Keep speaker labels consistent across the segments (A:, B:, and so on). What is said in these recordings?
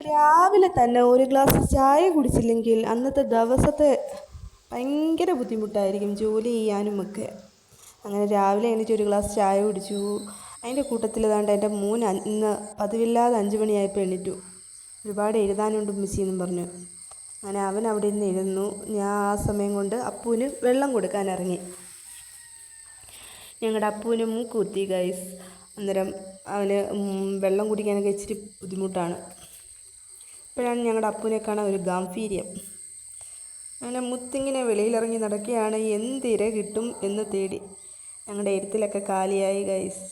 A: രാവിലെ തന്നെ ഒരു ഗ്ലാസ് ചായ കുടിച്ചില്ലെങ്കിൽ അന്നത്തെ ദിവസത്തെ ഭയങ്കര ബുദ്ധിമുട്ടായിരിക്കും ജോലി ചെയ്യാനുമൊക്കെ. അങ്ങനെ രാവിലെ എണീറ്റ് ഒരു ഗ്ലാസ് ചായ കുടിച്ചു. അതിൻ്റെ കൂട്ടത്തിൽ ഏതാണ്ട് എൻ്റെ മോൻ ഇന്ന് പതിവില്ലാതെ 5 മണിയായപ്പോൾ എണീറ്റു. ഒരുപാട് എഴുതാനുണ്ട് ഉമ്മച്ചി എന്നും പറഞ്ഞു. അങ്ങനെ അവൻ അവിടെ ഇരുന്ന് എഴുതുന്നു. ഞാൻ ആ സമയം കൊണ്ട് അപ്പുവിന് വെള്ളം കൊടുക്കാൻ ഇറങ്ങി. ഞങ്ങളുടെ അപ്പുവിന് മൂക്ക് കുത്തി ഗൈസ്. അന്നേരം അവന് വെള്ളം കുടിക്കാനൊക്കെ ഇച്ചിരി ബുദ്ധിമുട്ടാണ്. ഇപ്പോഴാണ് ഞങ്ങളുടെ അപ്പുവിനെ കാണാൻ ഒരു ഗാംഭീര്യം. അങ്ങനെ മുത്തിങ്ങനെ വെളിയിലിറങ്ങി നടക്കുകയാണ്. എന്തിര കിട്ടും എന്ന് തേടി. ഞങ്ങളുടെ എഴുത്തിലൊക്കെ കാലിയായി ഗൈസ്.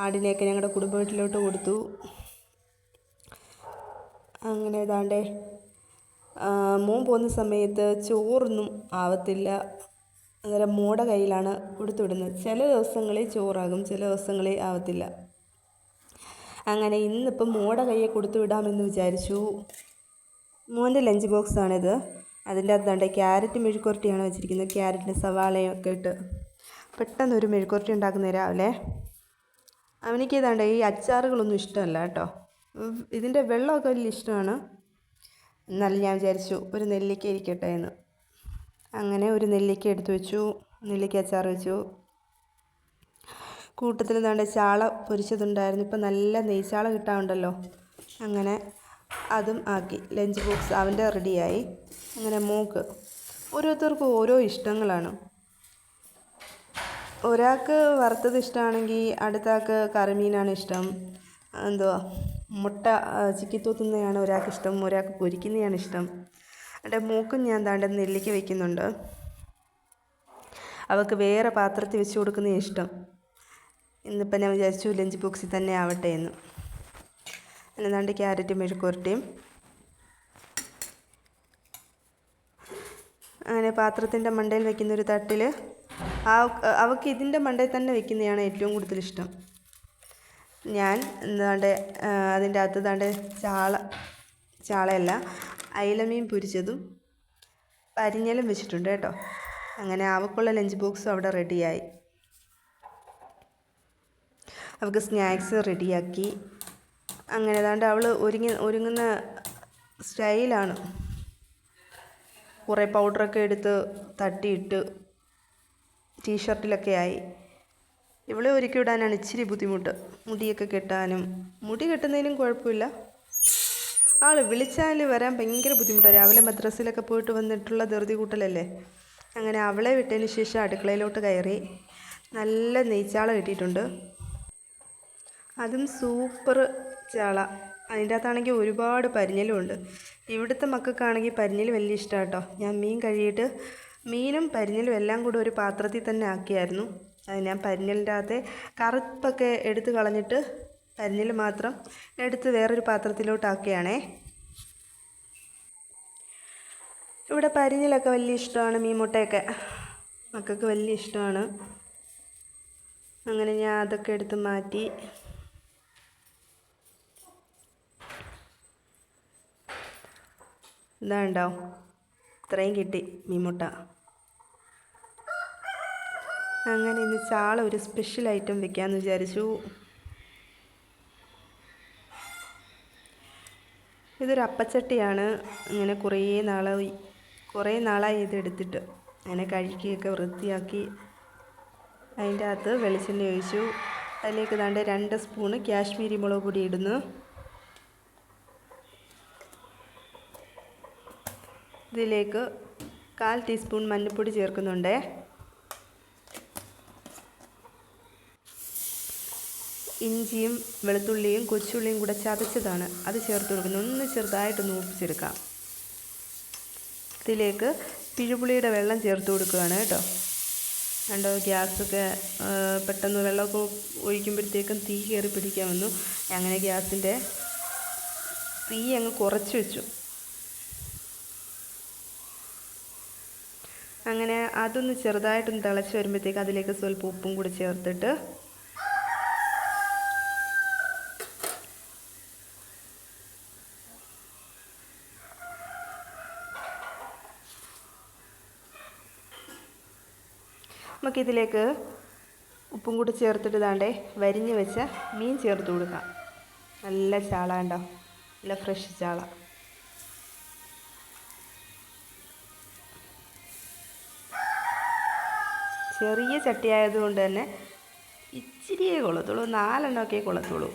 A: ആടിനെയൊക്കെ ഞങ്ങളുടെ കുടുംബ വീട്ടിലോട്ട് കൊടുത്തു. അങ്ങനെ ഏതാണ്ടേ മോൻ പോകുന്ന സമയത്ത് ചോറൊന്നും ആവത്തില്ല. അന്നേരം മോടെ കയ്യിലാണ് കൊടുത്തുവിടുന്നത്. ചില ദിവസങ്ങളിൽ ചോറാകും, ചില ദിവസങ്ങളിൽ ആവത്തില്ല. അങ്ങനെ ഇന്നിപ്പം മോടെ കയ്യെ കൊടുത്തു വിടാമെന്ന് വിചാരിച്ചു. മോൻ്റെ ലഞ്ച് ബോക്സാണിത്. അതിൻ്റെ അകത്താണ്ട് ക്യാരറ്റ് മെഴുക്കുവരട്ടിയാണ് വെച്ചിരിക്കുന്നത്. ക്യാരറ്റിന് സവാളയും ഒക്കെ ഇട്ട് പെട്ടെന്നൊരു മെഴുക്കുവരട്ടി ഉണ്ടാക്കുന്ന രാവിലെ. അവനിക്ക് ഏതാണ്ട് ഈ അച്ചാറുകളൊന്നും ഇഷ്ടമല്ല കേട്ടോ. ഇതിൻ്റെ വെള്ളമൊക്കെ വലിയ ഇഷ്ടമാണ്. എന്നാലും ഞാൻ വിചാരിച്ചു ഒരു നെല്ലിക്ക ഇരിക്കട്ടെ എന്ന്. അങ്ങനെ ഒരു നെല്ലിക്ക എടുത്തു വെച്ചു. നെല്ലിക്ക അച്ചാർ വെച്ചു. കൂട്ടത്തിൽ എന്താണ്ട് ചാള പൊരിച്ചതുണ്ടായിരുന്നു. ഇപ്പം നല്ല നെയ്ച്ചാള കിട്ടാറുണ്ടല്ലോ. അങ്ങനെ അതും ആക്കി. ലഞ്ച് ബോക്സ് അവൻ്റെ റെഡിയായി. അങ്ങനെ മോക്ക് ഓരോരുത്തർക്കും ഓരോ ഇഷ്ടങ്ങളാണ്. ഒരാൾക്ക് വറുത്തത് ഇഷ്ടമാണെങ്കിൽ അടുത്ത ആൾക്ക് കറിമീനാണ് ഇഷ്ടം. എന്തുവാ മുട്ട ചിക്കിത്തൂത്തുന്നതാണ് ഒരാൾക്ക് ഇഷ്ടം, ഒരാൾക്ക് പൊരിക്കുന്നതാണ് ഇഷ്ടം. എൻ്റെ മോക്കും ഞാൻ താണ്ട നെല്ലിക്ക വയ്ക്കുന്നുണ്ട്. അവൾക്ക് വേറെ പാത്രത്തിൽ വെച്ച് കൊടുക്കുന്നതാണ് ഇഷ്ടം. ഇന്നിപ്പം ഞാൻ വിചാരിച്ചു ലഞ്ച് ബോക്സിൽ തന്നെ ആവട്ടെ എന്ന്. അല്ലാണ്ട് ക്യാരറ്റ് മെഴുക്കുവരട്ടിയും അങ്ങനെ പാത്രത്തിൻ്റെ മണ്ടയിൽ വയ്ക്കുന്നൊരു തട്ടിൽ അവൾക്ക് ഇതിൻ്റെ മണ്ടയിൽ തന്നെ വയ്ക്കുന്നതാണ് ഏറ്റവും കൂടുതൽ ഇഷ്ടം. ഞാൻ എന്താണ്ട് അതിൻ്റെ അകത്ത് താണ്ട് ചാളയല്ല അയിലമീൻ പൊരിച്ചതും പരിഞ്ഞലും വെച്ചിട്ടുണ്ട് കേട്ടോ. അങ്ങനെ അവൾക്കുള്ള ലഞ്ച് ബോക്സും അവിടെ റെഡിയായി. അവൾക്ക് സ്നാക്സ് റെഡിയാക്കി. അങ്ങനെ ഏതാണ്ട് അവൾ ഒരുങ്ങുന്ന സ്റ്റൈലാണ്. കുറേ പൗഡറൊക്കെ എടുത്ത് തട്ടിയിട്ട് ടീഷർട്ടിലൊക്കെ ആയി. ഇവളെ ഒരുക്കി വിടാനാണ് ഇച്ചിരി ബുദ്ധിമുട്ട്. മുടിയൊക്കെ കെട്ടാനും. മുടി കെട്ടുന്നതിനും കുഴപ്പമില്ല. ആൾ വിളിച്ചാൽ വരാൻ ഭയങ്കര ബുദ്ധിമുട്ടാണ്. രാവിലെ മദ്രസയിലൊക്കെ പോയിട്ട് വന്നിട്ടുള്ള ധൃതി കൂട്ടലല്ലേ. അങ്ങനെ അവളെ വിട്ടതിന് ശേഷം അടുക്കളയിലോട്ട് കയറി. നല്ല നെയ്ച്ചാള കിട്ടിയിട്ടുണ്ട്. അതും സൂപ്പർ ചാള. അതിൻ്റെ അകത്താണെങ്കിൽ ഒരുപാട് പരിഞ്ഞലും ഉണ്ട്. ഇവിടുത്തെ മക്കൾക്കാണെങ്കിൽ പരിഞ്ഞൽ വലിയ ഇഷ്ടമാണ് കേട്ടോ. ഞാൻ മീൻ കഴുകിയിട്ട് മീനും പരിഞ്ഞലും എല്ലാം കൂടെ ഒരു പാത്രത്തിൽ തന്നെ ആക്കിയായിരുന്നു. അത് ഞാൻ പരിഞ്ഞലിൻ്റെ അകത്തെ കറുപ്പൊക്കെ എടുത്ത് കളഞ്ഞിട്ട് പരിഞ്ഞൽ മാത്രം എടുത്ത് വേറൊരു പാത്രത്തിലോട്ടാക്കുകയാണേ. ഇവിടെ പരിഞ്ഞലൊക്കെ വലിയ ഇഷ്ടമാണ്. മീൻ മുട്ടയൊക്കെ മക്കൾക്ക് വലിയ ഇഷ്ടമാണ്. അങ്ങനെ ഞാൻ അതൊക്കെ എടുത്ത് മാറ്റി. ഇതാണ്ടോ ഇത്രയും കിട്ടി മീൻമുട്ട. അങ്ങനെ ഇന്ന് ചാള ഒരു സ്പെഷ്യൽ ഐറ്റം വെക്കാമെന്ന് വിചാരിച്ചു. ഇതൊരു അപ്പച്ചട്ടിയാണ്. അങ്ങനെ കുറേ നാളായി ഇതെടുത്തിട്ട്. അങ്ങനെ കഴുകിയൊക്കെ വൃത്തിയാക്കി അതിൻ്റെ അകത്ത് വെളിച്ചെണ്ണ ഒഴിച്ചു. അതിലേക്ക് ദാണ്ട് 2 സ്പൂണ് കാശ്മീരി മുളക് പൊടി ഇടുന്നു. ഇതിലേക്ക് 1/4 ടീസ്പൂൺ മഞ്ഞൾപ്പൊടി ചേർക്കുന്നുണ്ട്. ഇഞ്ചിയും വെളുത്തുള്ളിയും കൊച്ചുള്ളിയും കൂടെ ചതച്ചതാണ് അത് ചേർത്ത് കൊടുക്കുന്നു. ഒന്ന് ചെറുതായിട്ടൊന്ന് മൂപ്പിച്ചെടുക്കാം. ഇതിലേക്ക് പിഴുപുളിയുടെ വെള്ളം ചേർത്ത് കൊടുക്കുകയാണ് കേട്ടോ. കണ്ടോ ഗ്യാസൊക്കെ പെട്ടെന്ന് വെള്ളമൊക്കെ ഒഴിക്കുമ്പോഴത്തേക്കും തീ കയറി പിടിക്കാൻ വന്നു. അങ്ങനെ ഗ്യാസിൻ്റെ തീ അങ്ങ് കുറച്ച് വെച്ചു. അങ്ങനെ അതൊന്ന് ചെറുതായിട്ടൊന്ന് തിളച്ച് വരുമ്പോഴത്തേക്ക് അതിലേക്ക് സ്വല്പം ഉപ്പും കൂടി ചേർത്തിട്ട് നമുക്കിതിലേക്ക് ഉപ്പും കൂടി ചേർത്തിട്ട് ദാണ്ടേ വരിഞ്ഞ് വെച്ച മീൻ ചേർത്ത് കൊടുക്കാം. നല്ല ചാള ഉണ്ടോ. നല്ല ഫ്രഷ് ചാള. ചെറിയ ചട്ടിയായതുകൊണ്ട് തന്നെ ഇച്ചിരിയേ കൊള്ളത്തുള്ളൂ, 4 എണ്ണമൊക്കെ കൊള്ളത്തുള്ളൂ.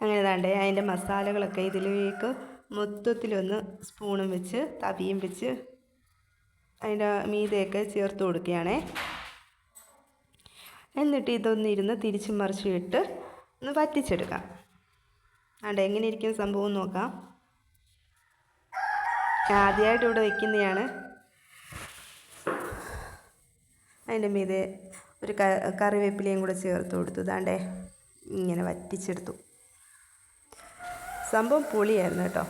A: അങ്ങനെ താണ്ടേ അതിൻ്റെ മസാലകളൊക്കെ ഇതിലേക്ക് മൊത്തത്തിലൊന്ന് സ്പൂണും വെച്ച് തവിയും വെച്ച് അതിൻ്റെ മീതെയൊക്കെ ചേർത്ത് കൊടുക്കുകയാണേ. എന്നിട്ട് ഇതൊന്നിരുന്ന് തിരിച്ചും മറിച്ചും ഇട്ട് ഒന്ന് വറ്റിച്ചെടുക്കാം. ആണ്ട് എങ്ങനെ ഇരിക്കും സംഭവം നോക്കാം. ആദ്യമായിട്ട് ഇവിടെ വയ്ക്കുന്നതാണ്. അതിൻ്റെ മീതെ ഒരു കറിവേപ്പിലയും കൂടെ ചേർത്ത് കൊടുത്തു. ദാണ്ടേ ഇങ്ങനെ വറ്റിച്ചെടുത്തു. സംഭവം പൊളിയായിരുന്നു കേട്ടോ.